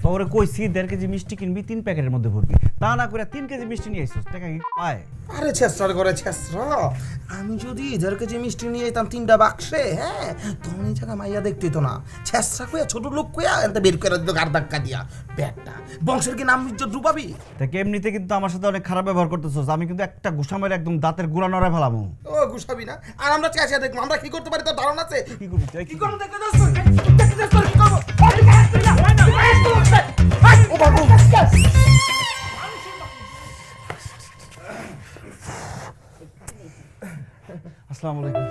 তোরে কইছি 1.5 কেজি মিষ্টি কিনবি 3 প্যাকেটের মধ্যে ভরবি, তা না করে 3 কেজি মিষ্টি নিয়ে আইছস, টাকা কি পায়? আরে ছেসরার করে ছেসরা, আমি যদি 1.5 কেজি মিষ্টি নিয়ে যেতাম 3টা বাক্সে, হ্যাঁ তখন এই জায়গা মাইয়া দেখতে তো না, ছেসরা কইয়া ছোট লোক কইয়া এত বের করে দিত গার ধাক্কা দিয়া, ব্যাগটা বংশের কি নাম ইজ্জত ডুবাবি? তা এমনিতে কিন্তু আমার সাথে অনেক খারাপ ব্যবহার করতেছস, আমি কিন্তু একটা ঘুষা মেরে একদম দাঁতের গুড়া নড়ায় ফেলামু। ও ঘুষাবি না, আর আমরা চেঁচিয়ে দেখবো আমরা কি করতে পারি তোর ধারণা আছে? কি করবি কি করবো দেখতে যাস তুই? দেখতে যাস তুই কি করবো? ও বাবু আসসালামু আলাইকুম।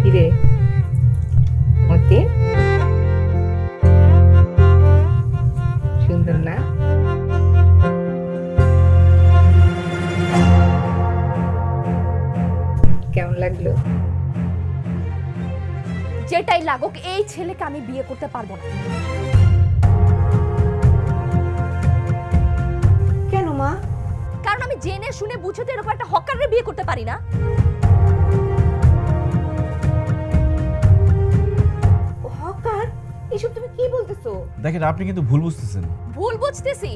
কিরে মতি, সুন্দর না? কেমন লাগলো? যেটাই লাগুক এই ছেলেকে আমি বিয়ে করতে পারবো না। কেন মা? কারণ আমি জেনে শুনে বুঝে তো এরকম একটা হকারের বিয়ে করতে পারি না। হকার? এসব তুমি কি বলতেছো? দেখেন আপনি কিন্তু ভুল বুঝতেছেন। ভুল বুঝতেছি?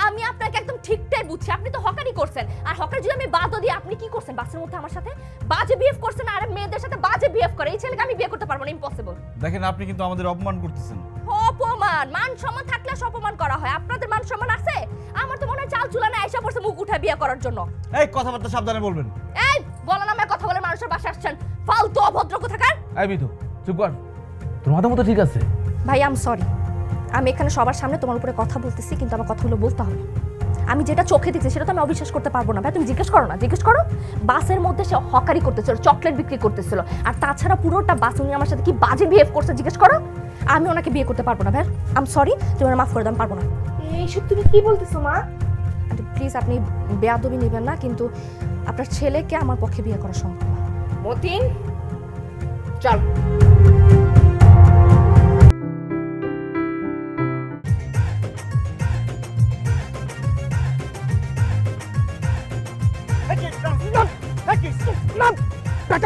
আমি আপনাকে একদম ঠিকটাই বুঝছি, আপনি তো হকারই করছেন। আর হকার যদি আমি বাদও দিই, আপনি কি করছেন বাসের মধ্যে আমার সাথে বাজে বিহেভ করছেন, আর মেয়েদের সাথে বাজে বিহেভ করে। এই ছেলেকে আমি বিয়ে করতে পারবো না, ইম্পসিবল। দেখেন আপনি কিন্তু আমাদের অপমান করতেছেন। অপমান? মান সম্মান থাকলে অপমান করা হয়, আপনাদের মান সম্মান আছে? আমার তো মনে হয় চাল চুলানে আইসা পড়ছে মুখ উঠায় বিয়ে করার জন্য। এই কথাবার্তা সাবধানে বলবেন। এই বলা নামে কথা বলে মানুষের বাসায় আসছেন, ফালতু অভদ্র কোথাকার। এই মিঠু চুপ কর, তোর মাথা মতো ঠিক আছে? ভাই আই এম সরি, আমি এখানে সবার সামনে তোমার উপরে কথা বলতেছি, কিন্তু আমার কথাগুলো বলতে হবে। আমি যেটা চোখে দেখছি সেটা তো আমি অবিশ্বাস করতে পারবো না। ভাই তুমি জিজ্ঞেস করো না, জিজ্ঞেস করো। বাসের মধ্যে সে হকারি করতেছিল, চকলেট বিক্রি করতেছিল, আর তাছাড়া পুরোটা বাস উনি আমার সাথে কি বাজে বিহেভ করছে জিজ্ঞেস করো। আমি ওনাকে বিয়ে করতে পারবো না ভাই, আই এম সরি, তুমি মাফ করে দাও, পারবো না। এইসব তুমি কি বলতেছো মা? প্লিজ আপনি বেয়াদবি নেবেন না, কিন্তু আপনার ছেলেকে আমার পক্ষে বিয়ে করা সম্ভব না। মতিন চল।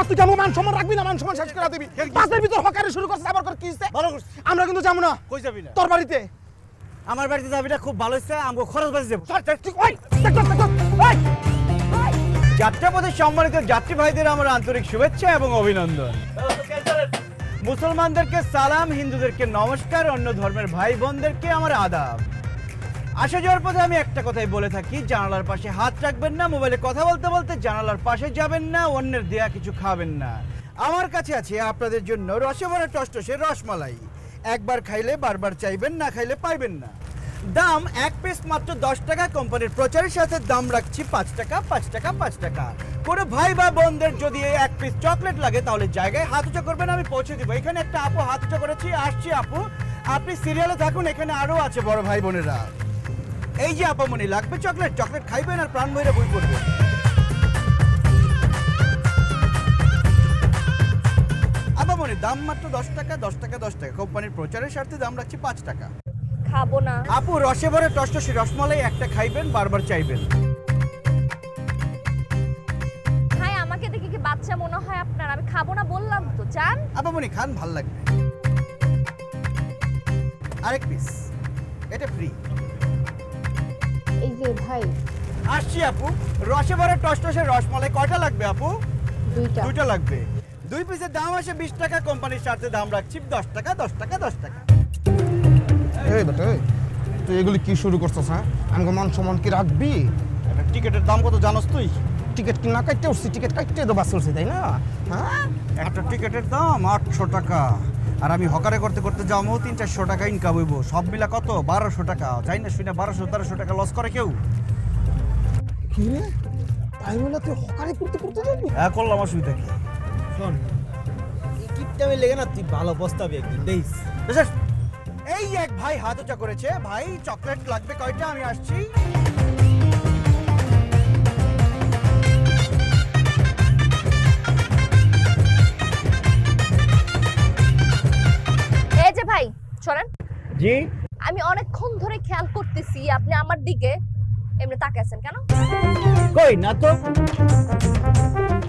তুই যেমন মান সম্মান রাখবি না, মান সম্মান শেষ করে দিবি। বাসের ভিতর হকারি শুরু করছিস, আবার কি হইছে? আমরা কিন্তু যাবো না। কই যাবি না? তোর বাড়িতে। আমার বাড়িতে যাবি না, খুব ভালো হইছে, আমগো খরচ বাঁচে যাবো। যাত্রাপথের সম্মানিত যাত্রী ভাইদের আমার আন্তরিক শুভেচ্ছা এবং অভিনন্দন। মুসলমানদেরকে সালাম, হিন্দুদেরকে নমস্কার, অন্য ধর্মের ভাই বোনদেরকে আমার আদাব। আসা যাওয়ার পথে আমি একটা কথাই বলে থাকি, জানালার পাশে হাত রাখবেন না, মোবাইলে কথা বলতে বলতে জানালার পাশে যাবেন না, অন্যের দেয়া কিছু খাবেন না। আমার কাছে আছে আপনাদের জন্য রসে ভরা টসটসে রসমালাই। একবার খাইলে বারবার চাইবেন, না খাইলে পাইবেন না। দাম 1 পিস মাত্র 10 টাকা। কোম্পানির প্রচারের সাথে দাম রাখছি 5 টাকা, 5 টাকা, 5 টাকা। কোনো ভাই বা বোনদের যদি 1 পিস চকলেট লাগে তাহলে জায়গায় হাত উঁচা করবেন, আমি পৌঁছে দিব। এখানে একটা আপু হাত উঁচা করেছি, আসছি আপু। আপনি সিরিয়ালে থাকুন, এখানে আরো আছে বড় ভাই বোনেরা। এই যে আপামনি লাগবে চকলেট, চকলেট খাইবেন আর প্রাণ ভরে বই পড়বেন। আপামনি দাম মাত্র 10 টাকা, 10 টাকা, 10 টাকা। কোম্পানির প্রচারের স্বার্থে দাম রাখছি 5 টাকা। খাবো না আপু, রসে ভরে টসটসে রসমালাই একটা খাইবেন, বারবার চাইবেন। ভাই আমাকে দেখে কি বাচ্চা মনে হয় আপনার? আমি খাবো না বললাম তো, চান? আপামনি খান, ভাল লাগবে। আরেক পিস, এটা ফ্রি। এই যে ভাই আসছি আপু। রসে ভরে টসটসে রসমালাই কয়টা লাগবে আপু? দুইটা লাগবে। 2 পিসের দাম আসে 20 টাকা। কোম্পানির স্বার্থে দাম রাখছি 10 টাকা, 10 টাকা, 10 টাকা। এই বেটা তুই এগুলি কি শুরু করছিস? হ্যাঁ আমাকে মান সম্মান কি রাখবি? টিকেটের দাম কত জানোস তুই? টিকিট কি না কাটতে উঠছি? টিকিট কাটতে তো বাস উঠছি, তাই না? হ্যাঁ একটা টিকেটের দাম 800 টাকা। আর আমি হকারে করতে করতে যাবো 300-400 টাকা ইনকাম হইব। সব মিলা কত? 1200 টাকা। যাই না শুনে 1200-1300 টাকা লস করে কেউ? কি রে তাই বলে তুই হকারি করতে করতে যাবি? হ্যাঁ করলাম, অসুবিধা কি? শোন কি টাইমে লেগে না তুই ভালো প্রস্তাবি একদিন দেইস। বুঝছিস? এই এক ভাই হাত উঁচা করেছে, ভাই চকলেট লাগবে কয়টা, আমি আসছি। এই যে ভাই শোনেন, জি আমি অনেকক্ষণ ধরে খেয়াল করতেছি আপনি আমার দিকে এমনি তাকিয়ে আছেন কেন? কই না তো,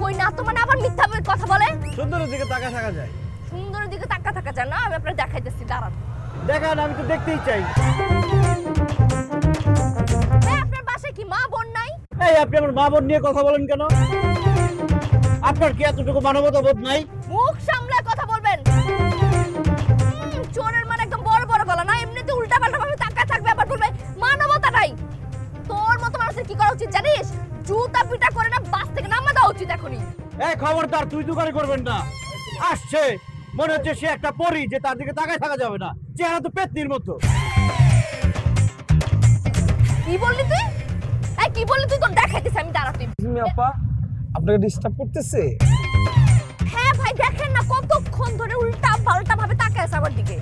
কই না তো মানে আবার মিথ্যা কথা বলে? সুন্দরের দিকে তাকা থাকা যায়। সুন্দরের দিকে তাকা থাকা যায় না, আমি আপনার দেখাইতেছি, দাঁড়ান। দেখান, আমি তো দেখতেই চাই। এই আপনার বাসায় কি মা বোন নাই? এই আপনি আমার মা বোন নিয়ে কথা বলেন কেন? আপনার কি এতটুকু মানবতা বোধ নাই? মুখ সামলায় কথা বলবেন। চোরের মানে একদম বড় বড় গলা না, এমনিতে উল্টা পাল্টা ভাবে তাকায় থাকবে আবার বলবে মানবতা নাই। তোর মতো মানুষের কি করা উচিত জানিস? জুতা পিটা করে না বাস থেকে নামা দেওয়া উচিত এখনই। এই খবরদার, তুই দোকানে করবেন না। আসছে মনে হচ্ছে সে একটা পরী, যে তার দিকে তাকায় থাকা যাবে না, চেহারা তো পেতনির মতো। কি বললি তুই? এই কি বললি তুই? তোর দেখাইতেছি আমি, দাঁড়া তুই। তুমি আপা আপনাকে ডিস্টার্ব করতেছে? হ্যাঁ ভাই দেখেন না কতক্ষণ ধরে উল্টা পাল্টা ভাবে তাকায় আছে আমার দিকে।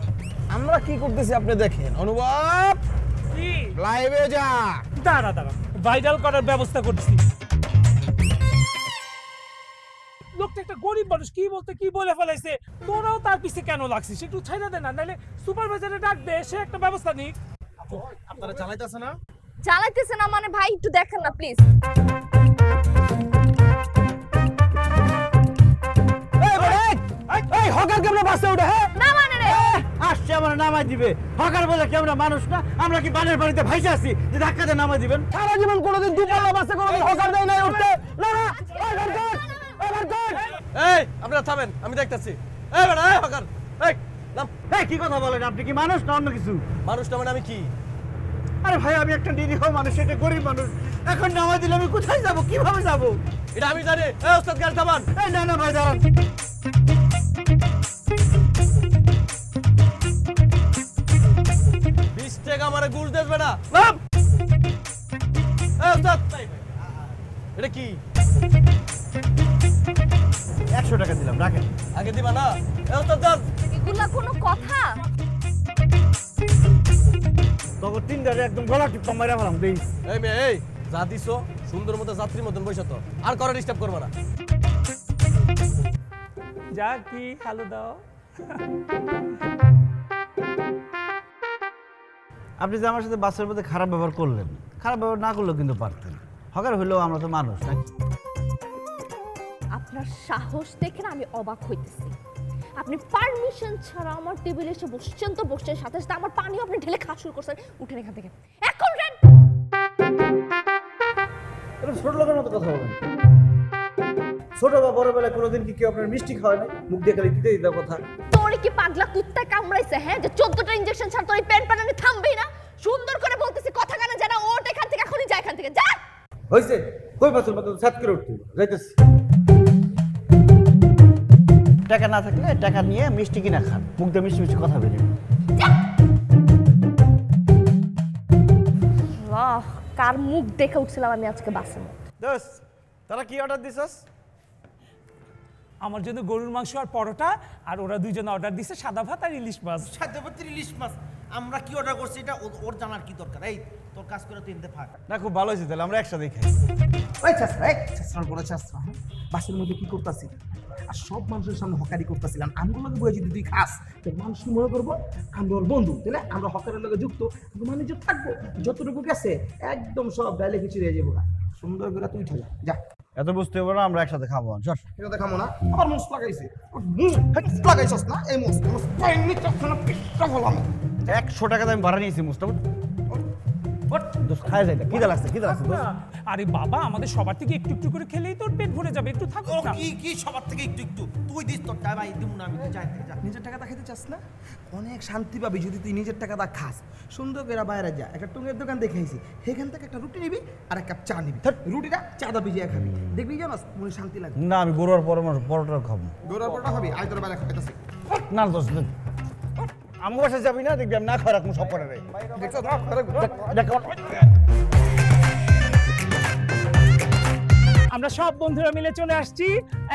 আমরা কি করতেছি আপনি দেখেন। অনুভব কি লাইভে যা। দাঁড়া ভাইরাল করার ব্যবস্থা করছি। লোকটা একটা গরিব মানুষ, কি বলতে কি বলে ফেলাইছে, তোরাও তার পিছে কেন লাগছিস? একটু ছাইড়া দে না, নাহলে সুপারভাইজারে ডাক দে, সে একটা ব্যবস্থা নিক। আপনারা চালাইতেছে না? চালাইতেছে না মানে ভাই একটু দেখেন না প্লিজ। এই হকার কেমন বাসে উঠে? হ্যাঁ না মানে রে আসছে আমার নামাই দিবে। হকার বলে কি আমরা মানুষ না? আমরা কি বানের বাড়িতে ভাইসে আছি যে ধাক্কা দিয়ে নামাই দিবেন? সারা জীবন কোনোদিন দুপাল্লা বাসে কোনোদিন হকার দেয় নাই উঠতে। না না এই আপনারা থামেন, আমি দেখতেছি। এই বেটা এই হকার, এই নাম। এই কি কথা বলেন আপনি? কি মানুষ না অন্য কিছু? মানুষ না মানে আমি কি? আরে ভাই আমি একটা নিরীহ মানুষ, একটা গরিব মানুষ, এখন নামাই দিলে আমি কোথায় যাব, কিভাবে যাব? এটা আমি জানি। এই ওস্তাদ গাড়ি থামান। এই না না ভাই দাঁড়ান। 20 টাকা আমারে ঘুষ দেস বেটা। নাম। এই ওস্তাদ এটা কি? 100 টাকা দিলাম, রাখেন। আগে দিবা না? এই ওস্তাদ যান। এগুলা কোনো কথা? তখন 3 দাঁড়ে একদম গলা টিপা মারা ফেলাম দেই। এই মেয়ে এই যা দিছো সুন্দর মতো যাত্রীর মতন বসে তো আর করে ডিস্টার্ব করবে না। যা কি হ্যালো দাও। আপনি যে আমার সাথে বাসের মধ্যে খারাপ ব্যবহার করলেন, খারাপ ব্যবহার না করলেও কিন্তু পারতেন। হকার হইলেও আমরা তো মানুষ নাকি? আপনার সাহস দেখে না আমি অবাক হইতেছি। আপনি পারমিশন ছাড়া আমার টেবিলে এসে বসছেন তো বসছেন, সাথে সাথে আমার পানিও আপনি ঢেলে খাওয়া শুরু করছেন। উঠেন এখান থেকে এখন রেন। এটা ছোট লোকের মতো কথা বলেন। ছোট বা বড় বেলায় কোনোদিন কি কেউ আপনার মিষ্টি খাওয়ায় নাই? মুখ দিয়ে খালি দিতে দিতে কথা। তোর কি পাগলা কুত্তায় কামড়াইছে হ্যাঁ, যে 14টা ইনজেকশন ছাড়া তোর এই পেন পানানি থামবেই না? সুন্দর করে বলতেছি কথা কানে জানা, ওঠ এখান থেকে, এখনই যা এখান থেকে যা। হইছে কই বাসের মতো সাত করে উঠতে যাইতেছি। টাকা না থাকলে টাকা নিয়ে মিষ্টি কিনা খান, মুখ দিয়ে মিষ্টি মিষ্টি কথা বেরিয়ে। কার মুখ দেখে উঠছিলাম আমি আজকে বাসে। দোস্ত তারা কি অর্ডার দিছস? আমার জন্য গরুর মাংস আর পরোটা, আর ওরা দুইজনে অর্ডার দিছে সাদা ভাত আর ইলিশ মাছ। সাধ্যপত্রী ইলিশ মাছ। আমরা কি অর্ডার করছি এটা ওর জানার কি দরকার? এই তোর কাজ করে তুই এনতে থাক। না খুব ভালো হয়েছে, তাহলে আমরা একসাথে খাই। ওই ছাত্রা ছাত্রার পরে ছাত্রা বাসের মধ্যে কি করতেছি? আর সব মানুষের সামনে হকারি করতেছিলাম। আমগুলোকে বলে যদি তুই খাস তো মানুষ কি মনে করবো আমরা ওর বন্ধু, তাই না? আমরা হকারের লগে যুক্ত, মানে যে থাকবো যতটুকু গেছে একদম সব ডাইলে কিছু রয়ে যাবো। সুন্দর করে তুই উঠে যা। এত বুঝতে পারো না, আমরা একসাথে খাবো। চল এটা দেখাবো না? আবার মোস লাগাইছে। মোস লাগাইছস না? এই মোস পাইনি তখন পিছটা বললাম। 100 টাকা আমি ভাড়া নিয়েছি মুস্তাফা। দোস্ত খায় যাই না, খিদা লাগছে দোস্ত। আরে বাবা আমাদের সবার থেকে একটু একটু করে খেলেই তোর পেট ভরে যাবে, একটু থাকো না। কি সবার থেকে একটু একটু তুই দিস তোর টাকা ভাই দিব না, আমি যাই যা। নিজের টাকাটা খেতে চাস না? অনেক শান্তি পাবি যদি তুই নিজের টাকাটা খাস। সুন্দর করে বাইরে যা, একটা টুঙ্গের দোকান দেখেছি, সেখান থেকে একটা রুটি নিবি আর এক কাপ চা নিবি। রুটিটা চাঁদা ভিজিয়ে খাবি, দেখবি জানাস মনে শান্তি লাগবে। না আমি গরুর পরোটা খাবো। দৌড়ার পরটা খাবি, আয় তোর বাইরে খাইতেছি। না দোস্ত আমার বাসায় যাবি না, দেখবি আমি না খাওয়া রাখবো সব করে রে। দেখছো না? আমরা সব বন্ধুরা মিলে চলে আসছি।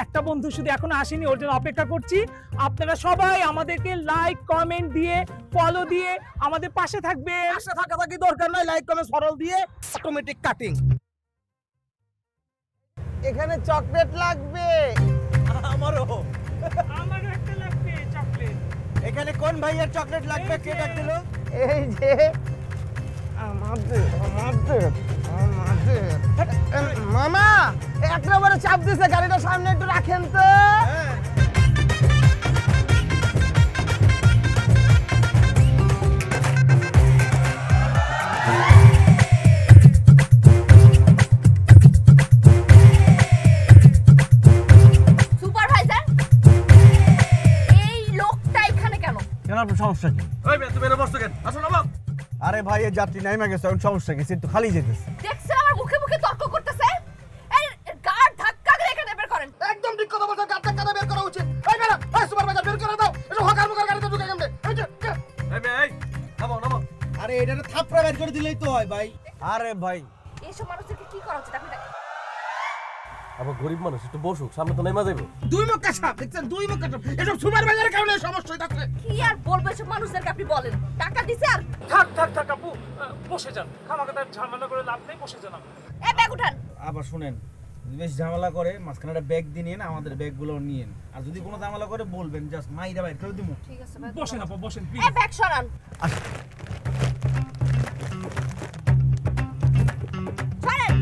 একটা বন্ধু শুধু এখনো আসেনি, ওর জন্য অপেক্ষা করছি। আপনারা সবাই আমাদেরকে লাইক কমেন্ট দিয়ে ফলো দিয়ে আমাদের পাশে থাকবেন। পাশে থাকা থাকি দরকার নাই, লাইক কমেন্ট ফলো দিয়ে অটোমেটিক কাটিং। এখানে চকলেট লাগবে। আমারও আমারও একটা লাগবে চকলেট। এখানে কোন ভাইয়ের চকলেট লাগবে? কে ডাক দিল? এই যে আমাদের মামা এক নম্বরে চাপ দিছে, গাড়িটা সামনে একটু রাখেন তো। সুপারভাইজার, এই লোকটা এখানে কেন? কেন, আপনার সমস্যা কি? ওই মেয়ে তুমি এনে বসছো কেন? আসো নামো। আরে ভাই, এই যাত্রী নাইমা গেছে, এখন সমস্যা কি? সিট তো খালি যেতেছে। দেখছেন আমার মুখে মুখে তর্ক করতেছে। এই গার্ড ধাক্কা দিয়ে এখানে বের করেন। একদম ঠিক কথা বলছো, গাড়িটা কাটা বের করা উচিত। এই বেটা, এই সুপারভাইজার বের করে দাও। এসব হকার মুকার গাড়িতে ঢুকে গেমনে। এই যে এই মেয়ে, এই নামো নামো। আরে এটাতে থাপড়া বের করে দিলেই তো হয় ভাই। আরে ভাই, এইসব মানুষদেরকে কি করা উচিত আপনি আবার গরিব মানুষ, একটু বসুক, সামনে তো নেমা যাইবো। দুই মুখা সাপ দেখছেন, দুই মুখা সাপ। এসব সুপারভাইজারের কারণে সমস্যা হইতাছে। কি আর বলবো এসব মানুষদেরকে? আপনি বলেন টাকা দিছে আর থাক থাক থাক আপু, বসে যান। খামাখা ঝামেলা করে লাভ নেই, বসে যান আপনি। এ ব্যাগ উঠান। আবার শুনেন, যদি বেশ ঝামেলা করে মাঝখানে একটা ব্যাগ দিয়ে নিন, আমাদের ব্যাগগুলো নিন। আর যদি কোনো ঝামেলা করে বলবেন, জাস্ট মাইরা বাইর করে দিব। ঠিক আছে ভাই, বসেন আপু, বসেন এ প্লিজ। ব্যাগ সরান। সরেন।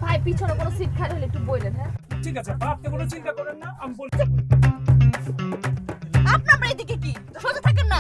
ভাই পিছনে কোনো সিট খালি হলে একটু বললেন। হ্যাঁ ঠিক আছে আপা, আপনি কোনো চিন্তা করেন না, আমি বলছি। আপনার এদিকে কি সোজা থাকেন না?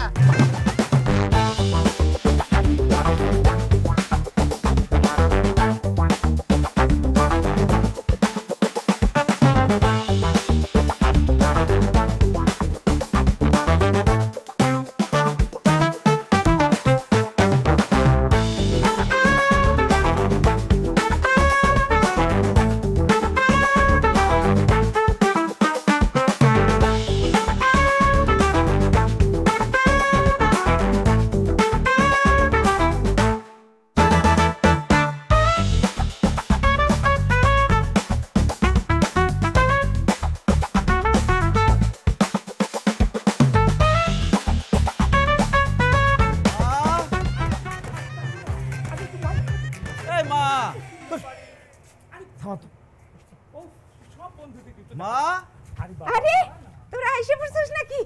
এই মা, ও সব বন্ধুদেরকে একটু- মা, আরে বাবা, আরে তোমরা আইসে পড়ছিস নাকি?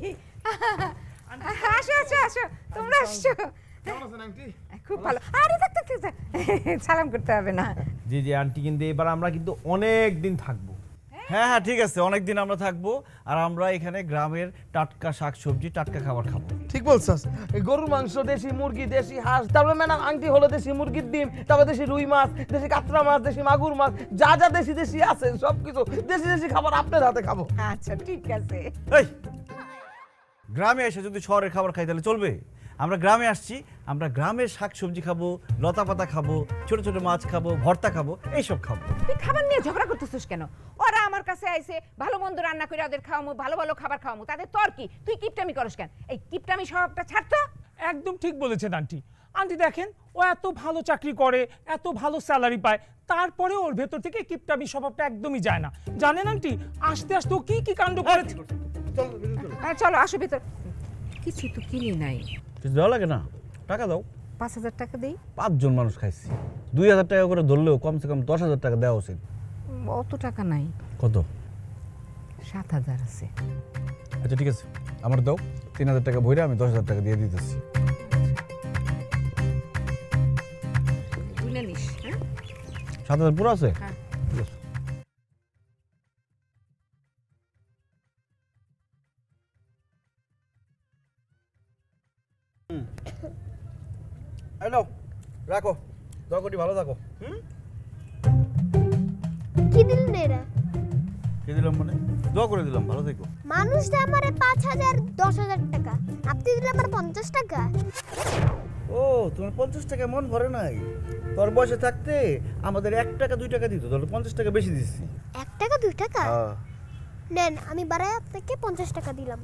আসো আসো আসো, তোমরা আসছো। কেমন আছেন আন্টি? খুব ভালো। আরে থাক থাক থাক, সালাম করতে হবে না। জি জি আন্টি, কিন্তু এবার আমরা কিন্তু অনেক দিন থাকবো। হ্যাঁ হ্যাঁ ঠিক আছে, অনেকদিন আমরা থাকবো। আর আমরা এখানে গ্রামের টাটকা শাকসবজি, টাটকা খাবার খাবো। ঠিক বলছস। এই গরুর মাংস, দেশি মুরগি, দেশি হাঁস, তারপরে ম্যাডাম আংটি হলো দেশি মুরগির ডিম, তারপর দেশি রুই মাছ, দেশি কাতলা মাছ, দেশি মাগুর মাছ, যা যা দেশি দেশি আছে সবকিছু দেশি দেশি খাবার আপনার হাতে খাবো। আচ্ছা ঠিক আছে। এই গ্রামে এসে যদি শহরের খাবার খাই তাহলে চলবে? আমরা গ্রামে আসছি, আমরা গ্রামের শাকসবজি খাবো, লতা পাতা খাবো, ছোট ছোট মাছ খাবো, ভর্তা খাবো, এইসব খাবো। তুই খাবার নিয়ে ঝগড়া করতেছিস কেন? ওরা আমার কাছে আইছে, ভালো মন্দ রান্না করে ওদের খাওয়ামু, ভালো ভালো খাবার খাওয়ামু, তাতে তোর কি? তুই কিপটামি করস কেন? এই কিপটামি স্বভাবটা ছাড়তো। একদম ঠিক বলেছেন আন্টি। আন্টি দেখেন, ও এত ভালো চাকরি করে, এত ভালো স্যালারি পায়, তারপরে ওর ভেতর থেকে কিপটামি স্বভাবটা একদমই যায় না। জানেন আন্টি, আস্তে আস্তে ও কি কি কাণ্ড করেছে। হ্যাঁ চলো আসো ভিতর। কিছু তো কিনি নাই। কিছু দেওয়া লাগে না? টাকা দাও। 5,000 টাকা দেই। 5 জন মানুষ খাইছি, 2,000 টাকা করে ধরলেও কমসে কম 10,000 টাকা দেওয়া উচিত। অত টাকা নাই। কত? 7,000 আছে। আচ্ছা ঠিক আছে, আমার দাও। 3,000 টাকা ভইরা আমি 10,000 টাকা দিয়ে দিতেছি। বুঝলে নিস। হ্যাঁ 7,000 পুরো আছে? হ্যাঁ। ঠিক আছে। এই নাও, রাখো। দয়া করে ভালো থাকো। কি দিলেন এরা? কি দিলাম মানে? দোয়া করে দিলাম, ভালো থেকো। মানুষ দেয় আমারে 5,000 10,000 টাকা, আপনি দিলেন আমার 50 টাকা। ও, তোমার 50 টাকা মন ভরে নাই? তোর বয়সে থাকতে আমাদের 1 টাকা 2 টাকা দিত, তাহলে 50 টাকা বেশি দিচ্ছি। 1 টাকা 2 টাকা? নেন আমি বাড়ায় আপনাকে 50 টাকা দিলাম।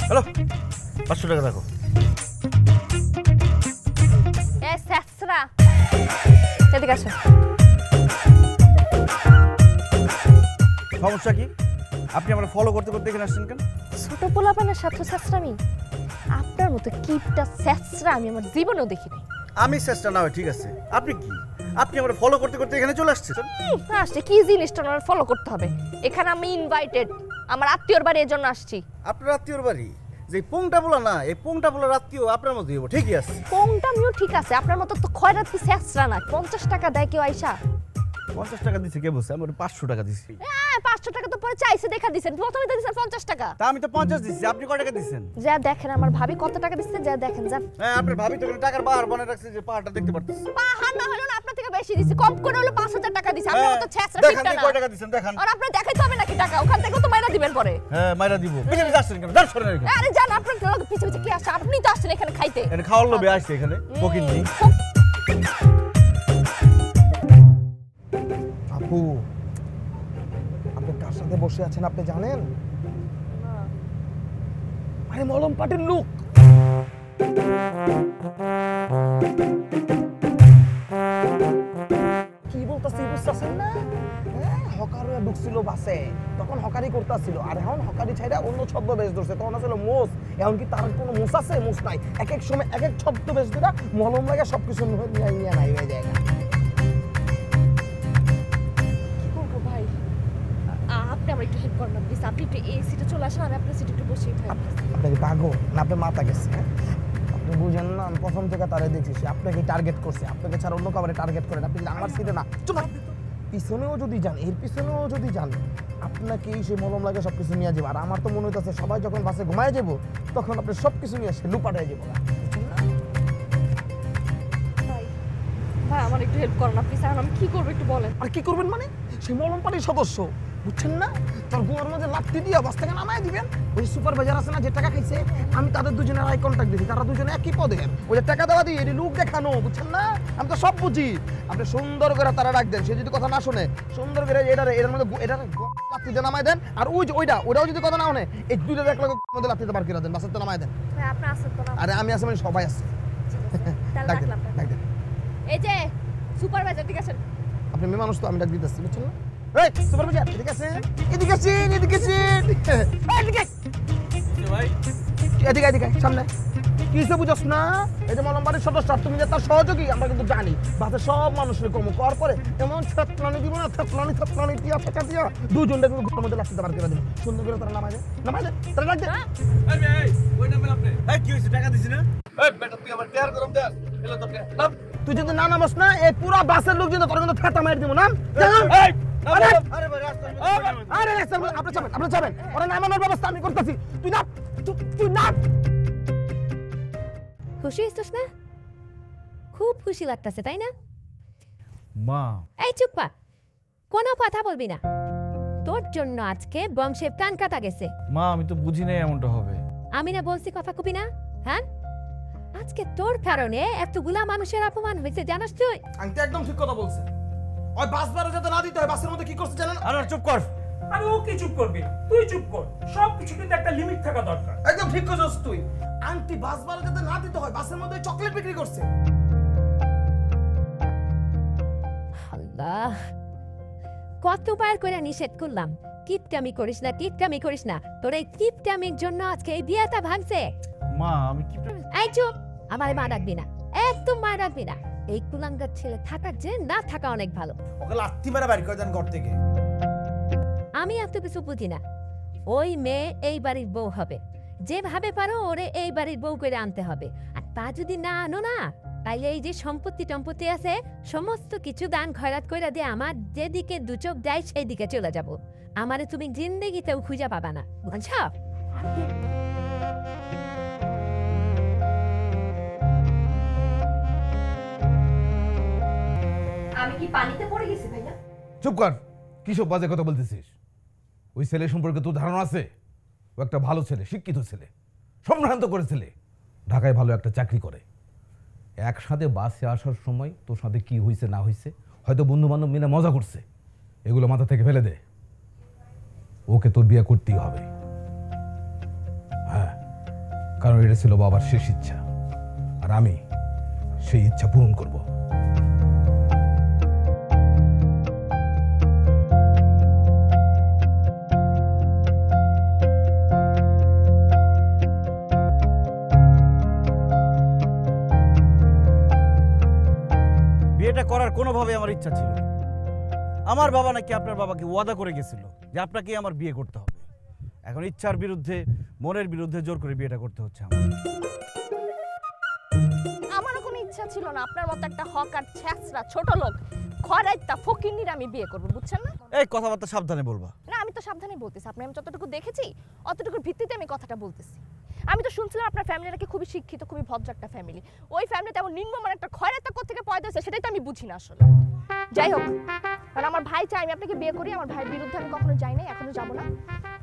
হ্যালো 500 টাকা রাখো। এ স্যাসরা এদিকে আসো। সমস্যা কি? আপনি আমার ফলো করতে করতে এখানে আসছেন কেন? ছোট পোলাপানের সাথে স্যাসরামি, আপনার মতো কিপটা স্যাসরা আমি আমার জীবনেও দেখিনি। আমি চেষ্টা না হয় ঠিক আছে, আপনি কি? আপনি আমার ফলো করতে করতে এখানে চলে আসছেন? আসছে কি জিনিসটা আমার ফলো করতে হবে? এখানে আমি ইনভাইটেড, আমার আত্মীয়র বাড়ি এর জন্য আসছি। আপনার আত্মীয়র বাড়ি? যে পোংটা বলা না, এই পোংটা বলা আত্মীয় আপনার মধ্যে হইব, ঠিকই আছে। কোনটা আমিও ঠিক আছে, আপনার মতো তো খয়রাত কি স্যাসরা না। 50 টাকা দেয় কেউ আইসা? 50 টাকা দিছে কে বলছে? আমি 500 টাকা দিছি। হ্যাঁ 500 টাকা তো পরে চাইছে দেখা দিছেন, প্রথমে তো দিছেন 50 টাকা। তা আমি তো 50 দিছি, আপনি কয় টাকা দিছেন? যা দেখেন আমার ভাবি কত টাকা দিচ্ছে, যা দেখেন যান। হ্যাঁ আপনার ভাবি তো টাকার বাহার বানায় রাখছে যে পাহাড়টা দেখতে পারতেছে। পাহাড় না হলো না, আপনার থেকে বেশি দিছি, কম করে হলো 5000 টাকা দিছি। আপনার মতো ছ্যাচরা দেখান ঠিকটা আপনি না। কয় টাকা দিছেন দেখান। আর আপনি দেখাইতে হবে নাকি টাকা? ওখান থেকে তো মাইরা দিবেন পরে। হ্যাঁ মাইরা দিব। পিছনে যাচ্ছেন কেন? যান সরেন এখানে। আরে জান আপনার লোক পিছে পিছে কি আসছে? আপনি তো আসছেন এখানে খাইতে। এখানে খাওয়ার লোভে আসছে এখানে ফকির নেই। আপু, আপনি কার সাথে বসে আছেন আপনি জানেন? আরে মলম পাটের লোক। কি বলতাছি বুঝতেছেন না? হকার হয়ে ঢুকছিল বাসে, তখন হকারি করতেছিল, আর এখন হকারি ছাইরা অন্য ছদ্মবেশ ধরছে। তখন আসলে মোষ, এখন কি তার কোনো মোষ আছে? মোষ নাই। এক এক সময় এক এক ছদ্মবেশ ধরে মলম লাগে সবকিছু নিয়ে নাই হয়ে যায় না। ভাই আপনি আমার একটু হেল্প করুন প্লিজ। আপনি একটু এই সিটে চলে আসেন, আমি আপনার সিটে একটু বসে থাকি। আপনাকে পাগল না, আপনার মাথা গেছে? আপনি বুঝেন না, আমি প্রথম থেকে তারে দেখছি সে আপনাকে টার্গেট করছে। আপনাকে ছাড়া অন্য কাউকে টার্গেট করেন। আপনি আমার সিটে না, চুপ পিছনেও যদি যান, এর পিছনেও যদি যান, আপনাকে সে মলম লাগে সব কিছু নিয়ে যাবো। আর আমার তো মনে হইতেছে সবাই যখন বাসে ঘুমায় যাবো তখন আপনি সব কিছু নিয়ে আসে লুপাটাই যাবো। ভাই আমার একটু হেল্প করুন প্লিজ। আমি কি করবো একটু বলেন। আর কি করবেন মানে? সে মলম পাড়ির সদস্য, বুঝছেন না? তোর গুয়ার মধ্যে লাত্তি দিয়া বাস থেকে নামায় দিবেন। ওই সুপারভাইজার আছে না যে টাকা খাইছে, আমি তাদের দুজনের আই কন্ট্যাক্ট দিছি, তারা দুজনে একই পদের। ওই যে টাকা দেওয়া দিয়ে এটি লুক দেখানো, বুঝছেন না? আমি তো সব বুঝি। আপনি সুন্দর করে তারা ডাক দেন, সে যদি কথা না শুনে সুন্দর করে এটার মধ্যে লাত্তিতে নামায় দেন। আর ওই যে ওইটাও যদি কথা না শুনে এই দুইটা দেখলে মধ্যে লাত্তিতে বার করে দেন, বাসের তো নামায় দেন। ভাই আপনি আসেন তো না। আরে আমি আসি মানে সবাই আসছে। তাহলে ডাক দেন, রাখলাম। ডাক দেন। এই যে সুপারভাইজার ঠিক আছেন? আপনি মেয়ে মানুষ তো, আমি ডাক দিতেছি, বুঝছেন না? এই সুপারভাইজার এদিকে আসেন, এদিকে আসেন, এদিকে আসেন, এদিকে ভাই এদিকে এদিকে সামনে। কি হইছে বুঝছ না? এই যে মলমবাড়ির সদস্য, তুমি যে তার সহযোগী আমরা কিন্তু জানি। বাসে সব মানুষের কম কর পরে এমন থেতলানি দিব না, থেতলানি দিয়া ফেকা দিয়া দুজনটা কিন্তু ঘরের মধ্যে লাস্টে বার করে দেবে। সুন্দর করে তারা নামায় দেয়, তারা ডাক দেয়। এই ভাই ওই নামেন আপনি। এই কি হইছে? টাকা দিছি না? এই বেটা তুই আমার টেয়ার গরম দে। এলো তো টেয়ার নাম। তুই যদি না নামস না, এই পুরো বাসের লোক কিন্তু তোর কিন্তু ফেটা মার দিব। নাম এই আরে আরে ভাই রাস্তার আরে আপনি যাবেন, ওরা নামানোর ব্যবস্থা আমি করতেছি। তুই না, তুই না। খুশি হইছিস না? খুব খুশি লাগতেছে তাই না? মা এই চুপ্পা, কোনো কথা বলবি না। তোর জন্য আজকে বংশের প্রাণ কাটা গেছে। মা আমি তো বুঝি নাই এমনটা হবে। আমি না বলছি কথা কবি না? হ্যাঁ, আজকে তোর কারণে এতগুলা মানুষের অপমান হয়েছে জানাস তুই? আঙ্টি একদম ঠিক কথা বলছে। ওই বাস বারে যাতে না দিতে হয়, বাসের মধ্যে কি করছে জানেন? আরে চুপ কর। আরে ও কি চুপ করবে? তুই চুপ কর। সব কিছু কিন্তু একটা লিমিট থাকা দরকার। একদম ঠিক করছিস তুই। আন্টি বাস বারে যাতে না দিতে হয়, বাসের মধ্যে চকলেট বিক্রি করছে। আল্লাহ, কতবার করে নিষেধ করলাম কিপটামি করিস না, কিপটামি করিস না। তোর এই কিপটামির জন্য আজকে এই বিয়েটা ভাঙছে। মা আমি কি এই চুপ, আমার মা ডাকবি না, একদম মা ডাকবি না। এই কুলাঙ্গার ছেলে থাকার যে না থাকা অনেক ভালো। ওকে লাত্তি মারা বাইর করে দেন ঘর থেকে। আমি এত কিছু বুঝি না। ওই মেয়ে এই বাড়ির বউ হবে, যেভাবে পারো ওরে এই বাড়ির বউ করে আনতে হবে। আর তা যদি না আনো না, তাইলে এই যে সম্পত্তি টম্পত্তি আছে সমস্ত কিছু দান খয়রাত করে দিয়ে আমার যেদিকে দু চোখ যায় সেই দিকে চলে যাব। আমারে তুমি জিন্দেগিতেও খুঁজে পাবা না, বুঝছ? আমি কি পানিতে পড়ে গেছি ভাইয়া? চুপ কর, কি সব বাজে কথা বলতেছিস? ওই ছেলে সম্পর্কে তোর ধারণা আছে? ও একটা ভালো ছেলে, শিক্ষিত ছেলে, সম্ভ্রান্ত করে ছেলে, ঢাকায় ভালো একটা চাকরি করে। একসাথে বাসে আসার সময় তোর সাথে কি হয়েছে না হয়েছে, হয়তো বন্ধু বান্ধব মিলে মজা করছে, এগুলো মাথা থেকে ফেলে দে। ওকে তোর বিয়ে করতেই হবে। হ্যাঁ, কারণ এটা ছিল বাবার শেষ ইচ্ছা, আর আমি সেই ইচ্ছা পূরণ করব। বিয়েটা করার কোনোভাবে আমার ইচ্ছা ছিল না। আমার বাবা নাকি আপনার বাবাকে ওয়াদা করে গেছিল যে আপনাকে আমার বিয়ে করতে হবে। এখন ইচ্ছার বিরুদ্ধে, মনের বিরুদ্ধে জোর করে বিয়েটা করতে হচ্ছে আমার। আমারও কোনো ইচ্ছা ছিল না আপনার মতো একটা হকার ছ্যাঁচড়া ছোট লোক খরাইতা ফকিন্নির আমি বিয়ে করব, বুঝছেন না? এই কথাবার্তা সাবধানে বলবা। না, আমি তো সাবধানে বলতেছি। আপনি আমি যতটুকু দেখেছি অতটুকুর ভিত্তিতে আমি কথাটা বলতেছি। আমি তো শুনছিলাম আপনার ফ্যামিলি নাকি খুবই শিক্ষিত, খুবই ভদ্র একটা ফ্যামিলি। ওই ফ্যামিলিতে এমন নিম্নমান একটা খয়রাতা কোত্থেকে পয়দা হয়েছে সেটাই তো আমি বুঝি না আসলে। যাই হোক, কারণ আমার ভাই চাই আমি আপনাকে বিয়ে করি। আমার ভাইয়ের বিরুদ্ধে আমি কখনো যাই নাই, এখনো যাব না।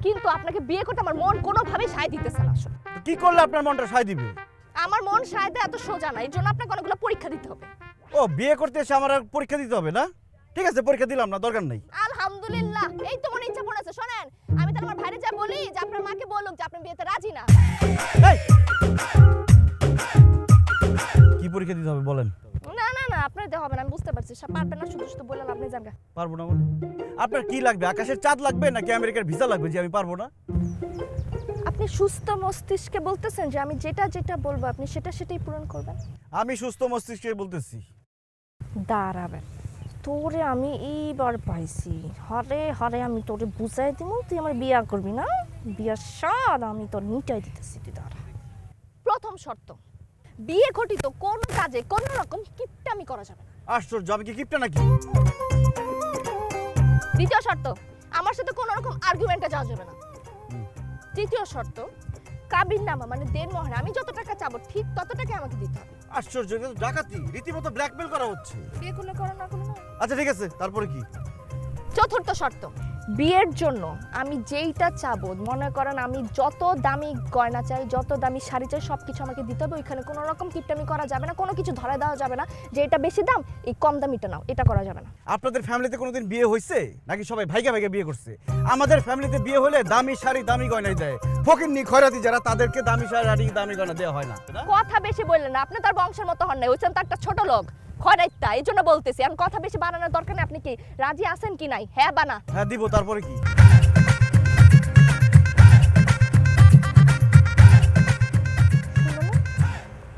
কিন্তু আপনাকে বিয়ে করতে আমার মন কোনোভাবেই সায় দিতেছে না আসলে। কি করলে আপনার মনটা সায় দিবে? আমার মন সায় দেয় এত সোজা না, এর জন্য আপনাকে অনেকগুলো পরীক্ষা দিতে হবে। ও, বিয়ে করতে এসে আমার আর পরীক্ষা দিতে হবে না? ঠিক আছে, পরীক্ষা দিলাম না, দরকার নেই। আলহামদুলিল্লাহ, এই তো মনে ইচ্ছা পড়েছে। শোনেন, আমি তো আমার ভাইরে যা বলি যে আপনার মাকে বলুক যে আপনি বিয়েতে রাজি না। এই, কি পরীক্ষা দিতে হবে বলেন? না না না, আপনার দেওয়া হবে না, আমি বুঝতে পারছি। পারবেন না, শুধু শুধু বললেন আপনি জানগা। পারবো না মানে? আপনার কি লাগবে? আকাশের চাঁদ লাগবে নাকি আমেরিকার ভিসা লাগবে যে আমি পারবো না? আপনি সুস্থ মস্তিষ্কে বলতেছেন যে আমি যেটা যেটা বলবো আপনি সেটা সেটাই পূরণ করবেন? আমি সুস্থ মস্তিষ্কে বলতেছি। দাঁড়াবেন, তোরে আমি এইবার পাইছি। হরে হরে আমি তোরে বুঝাই দিব, তুই আমার বিয়া করবি না? বিয়ার স্বাদ আমি তোর মিটাই দিতেছি, তুই দাঁড়া। প্রথম শর্ত, বিয়ে ঘটিত কোন কাজে কোন রকম কিপটামি করা যাবে না। আশ্চর্য, আমি কি কিপটা নাকি? দ্বিতীয় শর্ত, আমার সাথে কোনো রকম আর্গুমেন্টে যাওয়া যাবে না। তৃতীয় শর্ত, কাবিননামা মানে দেনমোহর আমি যত টাকা চাবো ঠিক তত টাকা আমাকে দিতে হবে। আশ্চর্য, এটা তো ডাকাতি, রীতিমতো ব্ল্যাকমেল করা হচ্ছে। বিয়ে করলে করো, না করলে না। আচ্ছা ঠিক আছে, তারপরে কি? চতুর্থ শর্ত, বিয়ের জন্য আমি যেইটা চাবো, মনে করেন আমি যত দামি গয়না চাই, যত দামি শাড়ি চাই, সব কিছু আমাকে দিতে হবে। ওইখানে কোনো রকম কিপটামি করা যাবে না, কোনো কিছু ধরে দেওয়া যাবে না যে এটা বেশি দাম, এই কম দামিটা নাও, এটা করা যাবে না। আপনাদের ফ্যামিলিতে কোনোদিন বিয়ে হয়েছে নাকি সবাই ভাইগা ভাইগা বিয়ে করছে? আমাদের ফ্যামিলিতে বিয়ে হলে দামি শাড়ি দামি গয়নাই দেয়। ফকিন্নি খয়রাতি যারা, তাদেরকে দামি শাড়ি দামি গয়না দেওয়া হয় না। কথা বেশি বললেন না, আপনি তার বংশের মতো হন না, হচ্ছেন তো একটা ছোট লোক খয়রাইতা, এই জন্য বলতেছি। আমি কথা বেশি বানানোর দরকার নেই। আপনি কি রাজি আছেন কি নাই? হ্যাঁ বানা। হ্যাঁ দিব, তারপরে কি?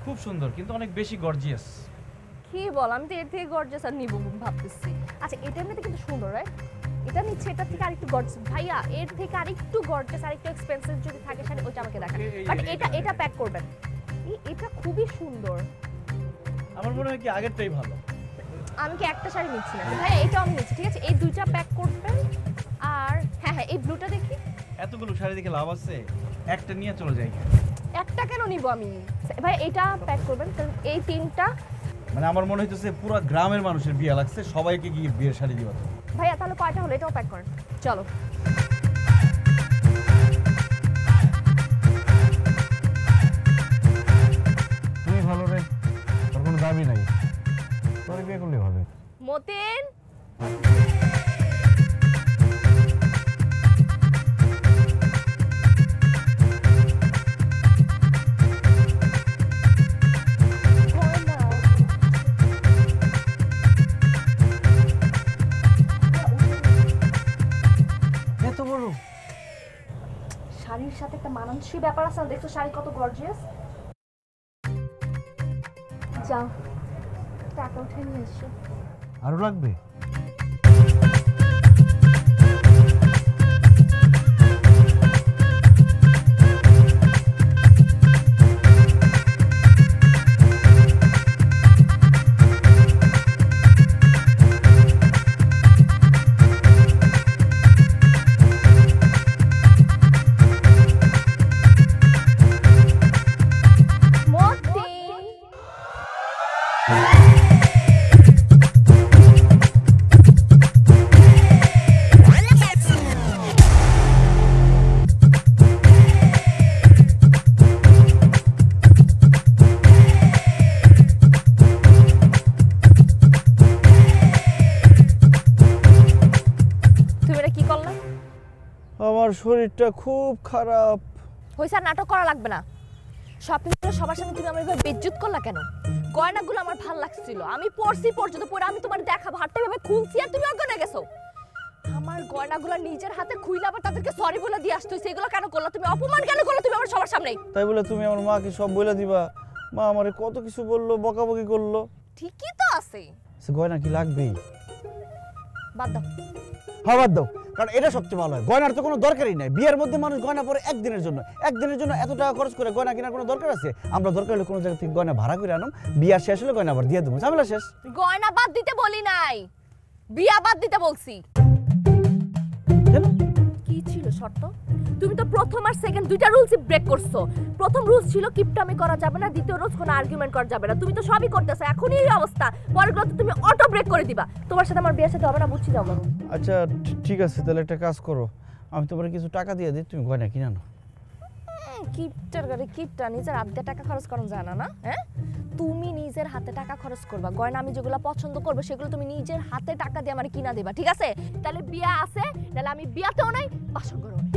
খুব সুন্দর, কিন্তু অনেক বেশি গর্জিয়াস। কি বল, আমি তো এর থেকে গর্জিয়াস আর নিব ভাবতেছি। আচ্ছা, এটা এমনিতে কিন্তু সুন্দর, রাইট? এটা নিচ্ছে, এটা থেকে আরেকটু গর্জিয়াস। ভাইয়া, এর থেকে আরেকটু গর্জিয়াস, আরেকটু এক্সপেন্সিভ যদি থাকে শাড়ি, ওইটা আমাকে দেখান। বাট এটা প্যাক করবেন। এটা খুবই সুন্দর। আমার মনে হয় কি আগেরটাই ভালো। আমি কি একটা শাড়ি নিচ্ছি না ভাইয়া, এটাও আমি নিচ্ছি। ঠিক আছে, এই দুইটা প্যাক করবেন। আর হ্যাঁ হ্যাঁ, এই ব্লুটা দেখি। এতগুলো শাড়ি দেখে লাভ আছে, একটা নিয়ে চলে যাই। একটা কেন নিব আমি ভাই? এটা প্যাক করবেন, কারণ এই তিনটা মানে আমার মনে হইতেছে পুরো গ্রামের মানুষের বিয়ে লাগছে, সবাইকে গিয়ে বিয়ের শাড়ি দিবা। ভাইয়া তাহলে কয়টা হলো? এটাও প্যাক করেন, চলো। তুই ভালো রে, তোর কোনো দাবি নাই, তোর বিয়ে করলে হবে। মতিন, এত বড় শাড়ির সাথে একটা মানানসই ব্যাপার আছে। দেখছো শাড়ি কত গর্জিয়াস। যাও, টাকা উঠে নিয়ে এসো। আরো লাগবে? শরীরটা খুব খারাপ। হইছে আর নাটক করা লাগবে না। শপিং করে সবার সামনে তুমি আমার এভাবে বেজ্জত করলা কেন? গয়নাগুলো আমার ভালো লাগছিল, আমি পরছি পর্যন্ত পরে আমি তোমার দেখাবো, হাতটা এভাবে খুলছি আর তুমি অজ্ঞান হয়ে গেছো। আমার গয়নাগুলো নিজের হাতে খুইলা আবার তাদেরকে সরি বলে দিয়ে আসতো, সেগুলো কেন করলা তুমি? অপমান কেন করলা তুমি আমার সবার সামনে? তাই বলে তুমি আমার মাকে সব বলে দিবা? মা আমারে কত কিছু বললো, বকাবকি করলো। ঠিকই তো আছে, সে গয়না কি লাগবেই? বাদ দাও। হ্যাঁ বাদ দাও, কারণ এটা সবচেয়ে ভালো হয়। গয়নার তো কোনো দরকারই নাই। বিয়ের মধ্যে মানুষ গয়না পরে একদিনের জন্য, একদিনের জন্য এত টাকা খরচ করে গয়না কেনার কোনো দরকার আছে? আমরা দরকার হলে কোনো জায়গা থেকে গয়না ভাড়া করে আনুম, বিয়া শেষ হলে গয়না আবার দিয়ে দেবো, ঝামেলা শেষ। গয়না বাদ দিতে বলি নাই, বিয়া বাদ দিতে বলছি। কি ছিল শর্ত? তুমি তো প্রথম আর সেকেন্ড দুইটা রুলসই ব্রেক করছো। প্রথম রুলস ছিল কিপটামি করা যাবে না, দ্বিতীয় রুলস কোনো আর্গুমেন্ট করা যাবে না। তুমি তো সবই করতেছো, এখনই এই অবস্থা, পরেরগুলো তো তুমি অটো ব্রেক করে দিবা। তোমার সাথে আমার বিয়ের সাথে হবে না, বুঝছি যাও। আচ্ছা ঠিক আছে, তাহলে একটা কাজ করো, আমি তোমার কিছু টাকা দিয়ে দিই, তুমি গয়না কিনে আনো। কিপটার গাড়ি কিপটা, নিজের হাতে টাকা খরচ করা যায় না? না হ্যাঁ, তুমি নিজের হাতে টাকা খরচ করবা, গয়না আমি যেগুলো পছন্দ করবো সেগুলো তুমি নিজের হাতে টাকা দিয়ে আমার কিনা দেবা, ঠিক আছে? তাহলে বিয়া আছে, তাহলে আমি বিয়াতেও নাই, বাসর ঘরেও নাই।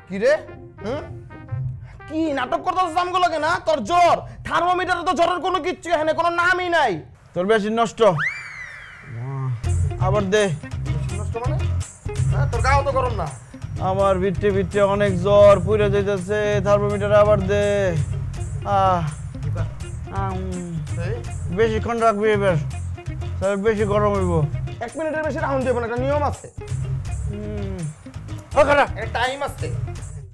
কি রে কি নাটক করতেছিস আমগুলোকে? না তোর জ্বর, থার্মোমিটারে তো জ্বরের কোনো কিচ্ছু এখানে কোনো নামই নাই। তোর বেশি নষ্ট আবার দে। নষ্ট মানে? হ্যাঁ তোর গাও তো গরম না? আমার ভিটে ভিটে অনেক জ্বর পুড়ে যাইতেছে, থার্মোমিটার আবার দে। বেশিক্ষণ রাখবি এবার, তাহলে বেশি গরম হইব। 1 মিনিটের বেশি রাউন্ড দেব না, একটা নিয়ম আছে, টাইম আছে।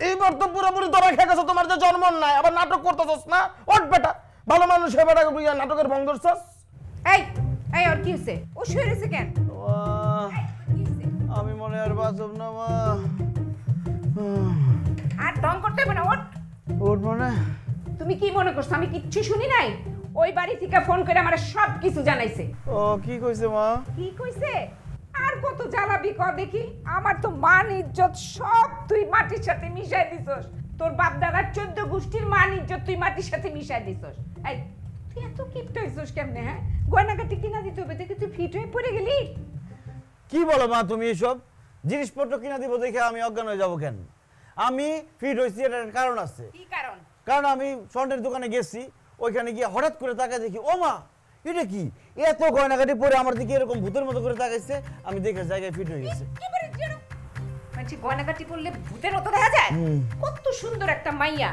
এইবার তো পুরোপুরি ধরা খেয়ে গেছো, তোমার যে জন্ম নাই, আবার নাটক করতেছস না? ওঠ বেটা, ভালো মানুষ হয়ে বেটা নাটকের ভঙ্গ ধরছস। এই এই ওর কি হইছে? ও শুয়ে রইছে কেন? আমি মনে আর বাঁচব না মা। আর ঢং করতে হবে না, ওঠ। ওঠ মানে? তুমি কি মনে করছো আমি কিচ্ছু শুনি নাই? ওই বাড়ি থেকে ফোন করে আমারে সব কিছু জানাইছে। ও কি কইছে মা? কি কইছে? আর কত জ্বালাবি কর দেখি। আমার তো মান ইজ্জত সব তুই মাটির সাথে মিশাই দিছস। তোর বাপ দাদার 14 গোষ্ঠীর মান ইজ্জত তুই মাটির সাথে মিশাই দিছস। এই তুই এত কিপটা হইছস কেমনে? হ্যাঁ, গয়নাগাটি কিনা দিতে হবে দেখে তুই ফিট হয়ে পড়ে গেলি। কি বলো মা তুমি এসব? জিনিসপত্র কিনা দিব দেখে আমি অজ্ঞান হয়ে যাবো কেন? আমি ফিট হয়েছি, এটার কারণ আছে। কি কারণ? কারণ আমি স্বর্ণের দোকানে গেছি, ওইখানে গিয়ে হঠাৎ করে তাকায় দেখি, ও মা এটা কি, এত গয়নাগাটি পরে আমার দিকে এরকম ভূতের মতো করে তাকাইছে। আমি দেখে জায়গায় ফিট হয়ে গেছে। মানে গয়নাগাটি পরলে ভূতের মতো দেখা যায়? কত সুন্দর একটা মাইয়া,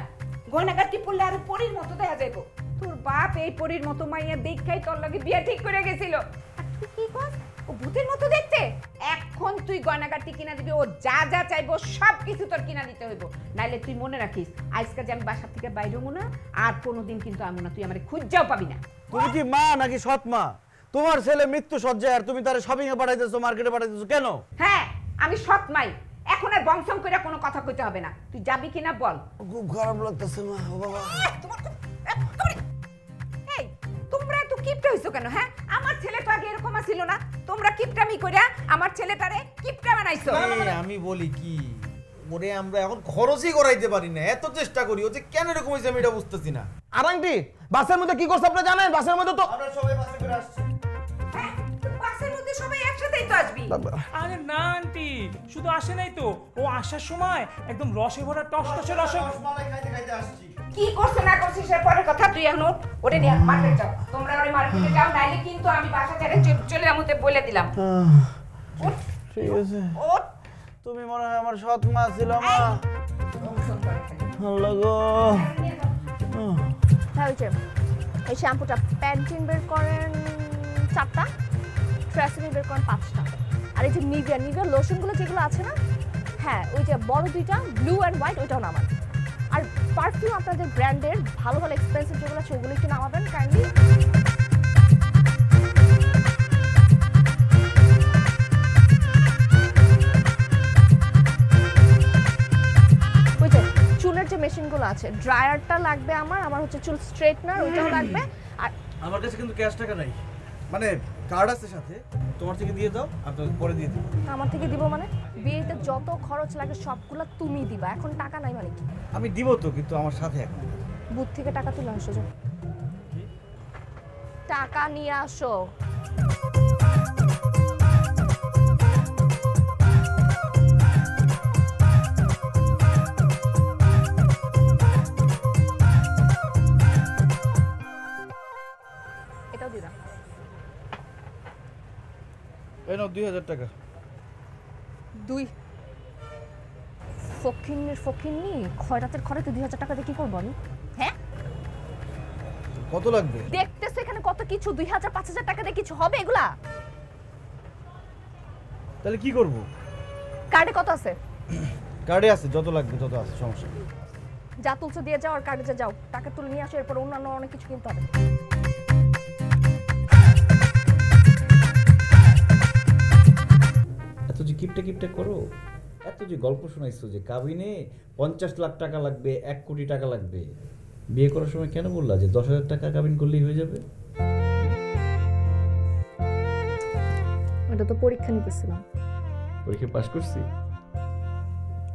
গয়নাগাটি পরলে আর পরীর মতো দেখা যাইব। তোর বাপ এই পরীর মতো মাইয়া দেখাই তোর লাগে বিয়ে ঠিক করে গেছিল, আর তুই কি কর ও ভূতের মতো দেখতে? এখন তুই গয়নাগাটি কিনা দিবি, ও যা যা চাইবো সব কিছু তোর কিনা দিতে হইব। নাইলে তুই মনে রাখিস, আজকে যে আমি বাসা থেকে বাইরে হবো না, আর কোনোদিন কিন্তু আমি না, তুই আমারে খুঁজেও পাবি না। তুমি কি মা নাকি সৎ মা? তোমার ছেলে মৃত্যু সজ্জায় আর তুমি তার শপিং এ পাঠাইতেছো, মার্কেটে পাঠাইতেছো কেন? হ্যাঁ আমি সৎ মাই, এখন আর বংশম করে কোনো কথা কইতে হবে না। তুই যাবি কিনা বল। খুব খারাপ লাগতেছে মা। ও বাবা, এই তোমরা এত কিপটা হইছো কেন? হ্যাঁ, আমার ছেলে তো আগে এরকম ছিল না, তোমরা কিপটামি কইরা আমার ছেলেটারে কিপটা বানাইছো। আমি বলি কি, ওরে আমরা এখন খরচই করাইতে পারি না, এত চেষ্টা করি, ও যে কেন এরকম হইছে আমি এটা বুঝতেছি না। আর আন্টি বাসের মধ্যে কি করছে আপনি জানেন? বাসের মধ্যে তো আমরা সবাই বাসে করে আসছি। হ্যাঁ, বাসের মধ্যে সবাই একসাথেই তো আসবি। আরে না আন্টি, শুধু আসে নাই তো, ও আসার সময় একদম রসে ভরা টসটসে রসে রসমালাই খাইতে খাইতে আসছি। কি করছ না করছিস এর পরের কথা তুই এখন ওরে নিয়ে মার্কেট যাও। তোমরা ওরে মার্কেটে যাও, নাইলে কিন্তু আমি বাসা ছেড়ে চলে আমতে বলে দিলাম। ঠিক আছে, তুমি মনে হয় আমার সৎ মা ছিল মা। আল্লাহ গো। হ্যাঁ ওই যে এই শ্যাম্পুটা প্যান্টিন বের করেন 4টা, ট্রেসমি বের করেন 5টা, আর এই যে নিভিয়া লোশনগুলো যেগুলো আছে না, হ্যাঁ ওই যে বড় 2টা ব্লু অ্যান্ড হোয়াইট, ওইটাও নামান। আর পারফিউম আপনাদের ব্র্যান্ডের ভালো ভালো এক্সপেন্সিভ যেগুলো আছে ওগুলো একটু নামাবেন কাইন্ডলি। ওই যে চুলের যে মেশিনগুলো আছে, ড্রায়ারটা লাগবে আমার হচ্ছে চুল স্ট্রেটনার ওইটাও লাগবে। আর আমার কাছে কিন্তু ক্যাশ টাকা নাই, মানে কার্ড আছে সাথে, তোমার থেকে দিয়ে দাও, আপনাকে পরে দিয়ে দিই। আমার থেকে দিব মানে? বিয়েতে যত খরচ লাগে সবগুলো তুমি দিবা, এখন টাকা নাই মানে কি? আমি দিব তো, কিন্তু আমার সাথে এখন বুথ থেকে টাকা তুলে আসো, যাও টাকা নিয়ে আসো। 2000 টাকা। দুই ফকিন্নি খয়রাতের খরাতে 2000 টাকা দিয়ে কি করবো আমি? হ্যাঁ, কত লাগবে? দেখতেছো এখানে কত কিছু, 2000 5000 টাকা দিয়ে কিছু হবে এগুলা? তাহলে কি করব? কার্ডে কত আছে? কার্ডে আছে, যত লাগবে তত আছে, সমস্যা নেই। যা তুলছো দিয়ে যাও আর কার্ডে যাও, টাকা তুলে নিয়ে আসো, এরপর অন্যান্য অনেক কিছু কিনতে হবে। এত যে কিপটা করো, এত যে গল্প শোনাইছো যে কাবিনে 50 লাখ টাকা লাগবে, 1 কোটি টাকা লাগবে, বিয়ে করার সময় কেন বললা যে 10,000 টাকা কাবিন করলেই হয়ে যাবে? এটা তো পরীক্ষা নিতেছিলাম। পরীক্ষা পাস করছি?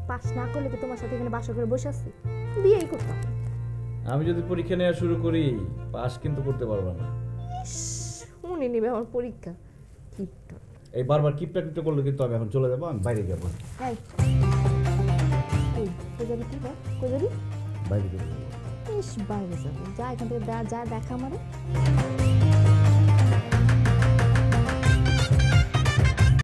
পাস না করলে কি তোমার সাথে এখানে বাসা করে বসে আছি? বিয়েই করতাম। আমি যদি পরীক্ষা নেওয়া শুরু করি, পাস কিন্তু করতে পারবা না। উনি নিবে আমার পরীক্ষা। কিপটা। এই বারবার কিপটা করলে কিন্তু আমি এখন চলে যাবো, আমি বাইরে যাবো। এই কই যাবি কি বল? কই যাবি? বাইরে যাবো। ইস, বাইরে যাবি। যা এখান থেকে যা দেখা আমারে।